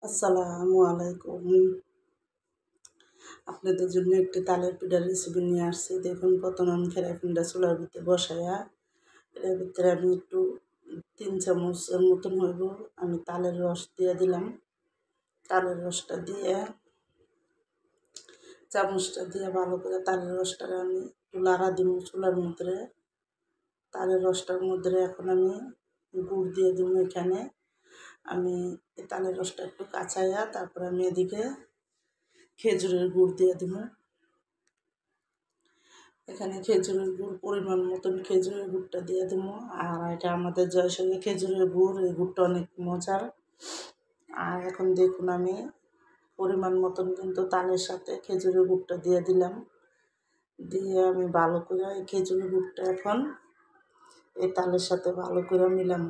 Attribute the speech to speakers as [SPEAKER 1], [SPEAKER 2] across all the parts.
[SPEAKER 1] আসসালামু আলাইকুম। আপনাদের জন্য একটি তালের পিঠার রেসিপি নিয়ে আসছি। দেখুন, প্রথমে আমি ফ্রাইপ্যানটা চুলার ভিতরে বসাইয়া এটার ভিতরে আমি একটু ৩ চামচের মতন হইব আমি তালের রস দিয়ে দিলাম। তালের রসটা দিয়ে চামচটা দিয়ে ভালো করে তালের রসটারে আমি একটু লাড়া দিব চুলার মধ্যে। তালের রসটার মধ্যে এখন আমি গুড় দিয়ে দিব। এখানে আমি এই তালের রসটা একটু কাঁচাইয়া তারপরে আমি এদিকে খেজুরের গুড় দিয়ে দিব। এখানে খেজুরের গুড় পরিমাণ মতন খেজুরের গুড়টা দিয়ে দেবো। আর এটা আমাদের জয়সঙ্গে খেজুরের গুড়, এই গুড়টা অনেক মজার। আর এখন দেখুন, আমি পরিমাণ মতন কিন্তু তালের সাথে খেজুরের গুড়টা দিয়ে দিলাম। দিয়ে আমি ভালো করে এই খেজুরের গুড়টা এখন এই তালের সাথে ভালো করে মিলাম।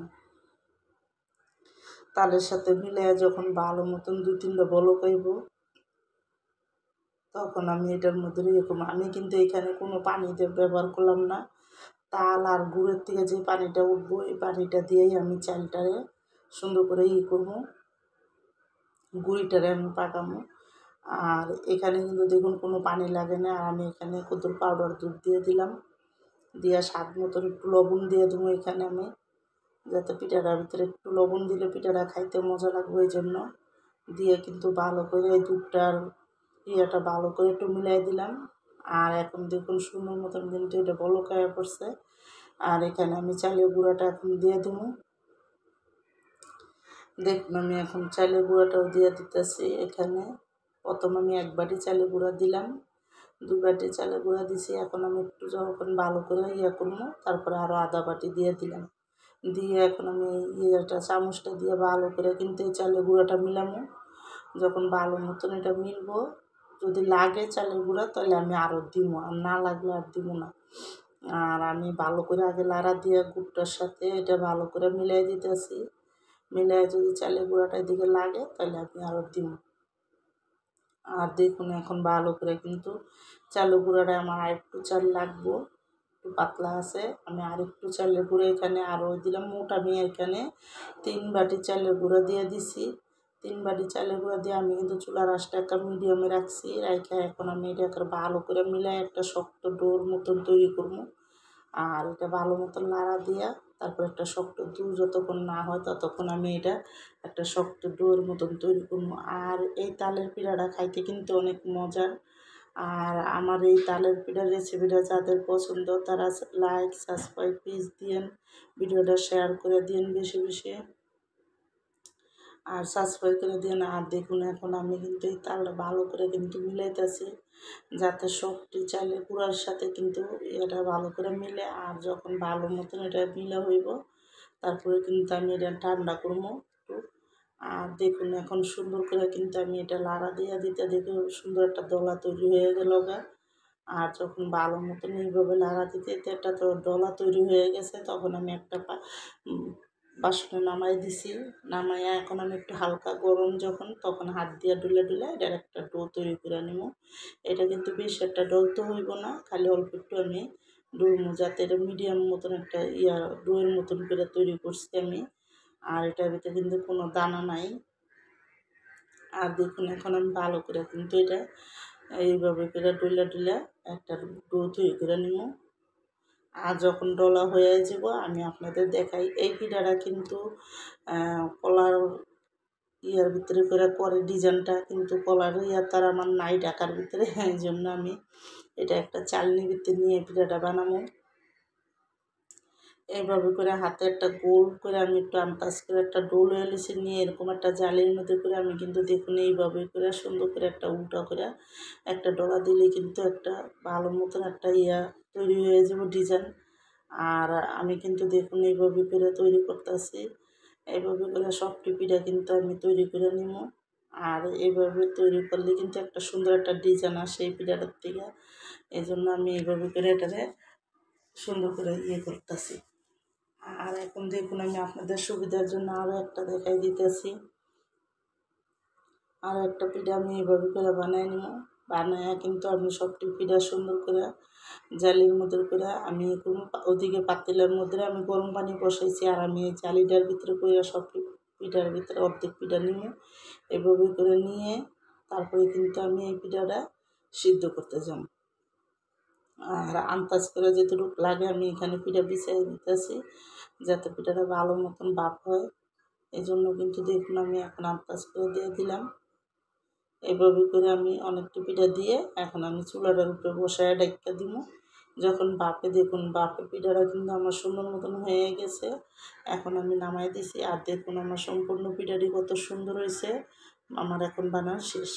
[SPEAKER 1] তালের সাথে মিলে যখন ভালো মতন ২-৩টা বলক আইব, তখন আমি এটার মধ্যে এরকম আমি কিন্তু এখানে কোনো পানি ব্যবহার করলাম না। তাল আর গুড়ের থেকে যে পানিটা উঠবো, এই পানিটা দিয়েই আমি চালটারে সুন্দর করে করবো, গুঁড়িটারে আমি পাকাবো। আর এখানে কিন্তু দেখুন কোনো পানি লাগে না। আর আমি এখানে কদুর পাউডার দুধ দিয়ে দিলাম, দিয়ে স্বাদ মতন একটু লবণ দিয়ে দেবো এখানে আমি, যাতে পিঠাটার ভিতরে একটু লবণ দিলে পিঠাটা খাইতে মজা লাগবে। এই জন্য দিয়ে কিন্তু ভালো করে এই দুধটার ইয়েটা ভালো করে একটু মিলাই দিলাম। আর এখন দেখুন সুন্দর মতন কিন্তু এটা বলকায়া পড়ছে। আর এখানে আমি চালের গুঁড়াটা এখন দিয়ে দেবো। দেখুন, আমি এখন চালের গুঁড়াটাও দিয়ে দিতেছি। এখানে প্রথম আমি ১ বাটি চালের গুঁড়া দিলাম, ২ বাটি চালের গুঁড়া দিছি। এখন আমি একটু যখন ভালো করে করবো, তারপরে আরও আধা বাটি দিয়ে দিলাম। দিয়ে এখন আমি চামচটা দিয়ে ভালো করে কিন্তু এই চালের গুঁড়াটা মিলামো। যখন ভালো মতন এটা মিলবো, যদি লাগে চালের গুঁড়া তাহলে আমি আরও দিব, আর না লাগলে আর দিব না। আর আমি ভালো করে আগে লাড়া দিয়ে গুড়টার সাথে এটা ভালো করে মিলাই দিতেছি। মিলাই যদি চালের গুঁড়াটা এদিকে লাগে তাহলে আমি আরও দিব। আর দেখুন, এখন ভালো করে কিন্তু চালের গুঁড়াটা আমার আরেকটু চাল লাগবো, একটু পাতলা আছে। আমি আরেকটু চালের গুঁড়া এখানে আরও দিলাম। মোট আমি এখানে ৩ বাটি চালের গুঁড়া দিয়ে দিছি। ৩ বাটি চালের গুঁড়া দিয়ে আমি কিন্তু চুলার আঁচটা একটা মিডিয়ামে রাখছি। রাইখা এখন আমি এটাকে ভালো করে মিলাই একটা শক্ত ডোর মতন তৈরি করবো। আর এটা ভালো মতন নাড়া দিয়া তারপর একটা শক্ত ডো যতক্ষণ না হয় ততক্ষণ আমি এটা একটা শক্ত ডোর মতন তৈরি করবো। আর এই তালের পিঠাটা খাইতে কিন্তু অনেক মজার। আর আমার এই তালের পিঠার রেসিপিটা যাদের পছন্দ তারা লাইক সাবস্ক্রাইব প্লিজ দিয়েন, ভিডিওটা শেয়ার করে দিন বেশি বেশি, আর সাবস্ক্রাইব করে দিন। আর দেখুন, এখন আমি কিন্তু এই তালটা ভালো করে কিন্তু মিলাইতেছি, যাতে সবটি চালের গুঁড়ার সাথে কিন্তু এটা ভালো করে মিলে। আর যখন ভালো মতন এটা মিলা হইব, তারপরে কিন্তু আমি এটা ঠান্ডা করবো একটু। আর দেখুন, এখন সুন্দর করে কিন্তু আমি এটা লাড়া দিয়ে দিতে দেখে সুন্দর একটা দলা তৈরি হয়ে গেল গা। আর যখন ভালো মতন এইভাবে লাড়া দিতে দিতে একটা তো ডলা তৈরি হয়ে গেছে, তখন আমি একটা বাসনে নামাই দিছি। নামাইয়া এখন আমি একটু হালকা গরম যখন, তখন হাত দিয়ে ডুলে ডুলে এটার একটা ডো তৈরি করে নেব। এটা কিন্তু বেশি একটা ডলতে হইব না, খালি অল্প একটু আমি ডুলমো, যাতে এটা মিডিয়াম মতন একটা ডোয়ের মতন করে তৈরি করছি আমি। আর এটার ভিতরে কিন্তু কোনো দানা নাই। আর দেখুন, এখন আমি ভালো করে কিন্তু এটা এইভাবে করে ডুলে ডুলে একটা ডো তৈরি করে নেব। আর যখন ডলা হয়ে যাব আমি আপনাদের দেখাই। এই পিঠাটা কিন্তু কলার ভিতরে করে ডিজাইনটা, কিন্তু কলার তার আমার নাই ঢাকার ভিতরে, এই জন্য আমি এটা একটা চালনির ভিতরে নিয়ে পিঠাটা বানাবো। এইভাবে করে হাতে একটা গোল করে আমি একটু আন্দাজ করে একটা ডোল এলিসে নিয়ে এরকম একটা জালির মধ্যে করে আমি কিন্তু দেখুন এইভাবে করে সুন্দর করে একটা উল্টা করে একটা ডলা দিলে কিন্তু একটা ভালো মতন একটা তৈরি হয়ে যাব ডিজাইন। আর আমি কিন্তু দেখুন এইভাবে করে তৈরি করতেছি। এইভাবে করে সবটি পিঠা কিন্তু আমি তৈরি করে নিব। আর এইভাবে তৈরি করলে কিন্তু একটা সুন্দর একটা ডিজাইন আসে এই পিঠাটার থেকে। এই জন্য আমি এইভাবে করে এটাকে সুন্দর করে করতেছি। আর এখন দেখুন, আমি আপনাদের সুবিধার জন্য আরও একটা দেখাই দিতেছি। আরও একটা পিঠা আমি এইভাবে করে বানাই নিব। বানাইয়া কিন্তু আমি সবটি পিঠা সুন্দর করে জালির মধ্যে করে আমি ওদিকে পাতিলের মধ্যে আমি গরম পানি বসাইছি। আর আমি এই জালিটার ভিতরে করে সবটি পিঠার ভিতরে অর্ধেক পিঠা নিয়ে এভাবে করে নিয়ে তারপরে কিন্তু আমি এই পিঠাটা সিদ্ধ করতে যাব। আর আন্দাজ করে যেটুকু লাগে আমি এখানে পিঠা বিছিয়ে দিতেছি যাতে পিঠাটা ভালো মতন ভাপ হয়। এই জন্য কিন্তু দেখুন আমি এখন আন্দাজ করে দিয়ে দিলাম। এভাবে করে আমি অনেকটা পিঠা দিয়ে এখন আমি চুলাটার উপরে বসায় ডাইক্কা দিব। যখন বাপে দেখুন বাপে পিঠাটা কিন্তু আমার সুন্দর মতন হয়ে গেছে। এখন আমি নামাই দিছি আর দেখুন আমার সম্পূর্ণ পিঠাটি কত সুন্দর হয়েছে। আমার এখন বানানো শেষ।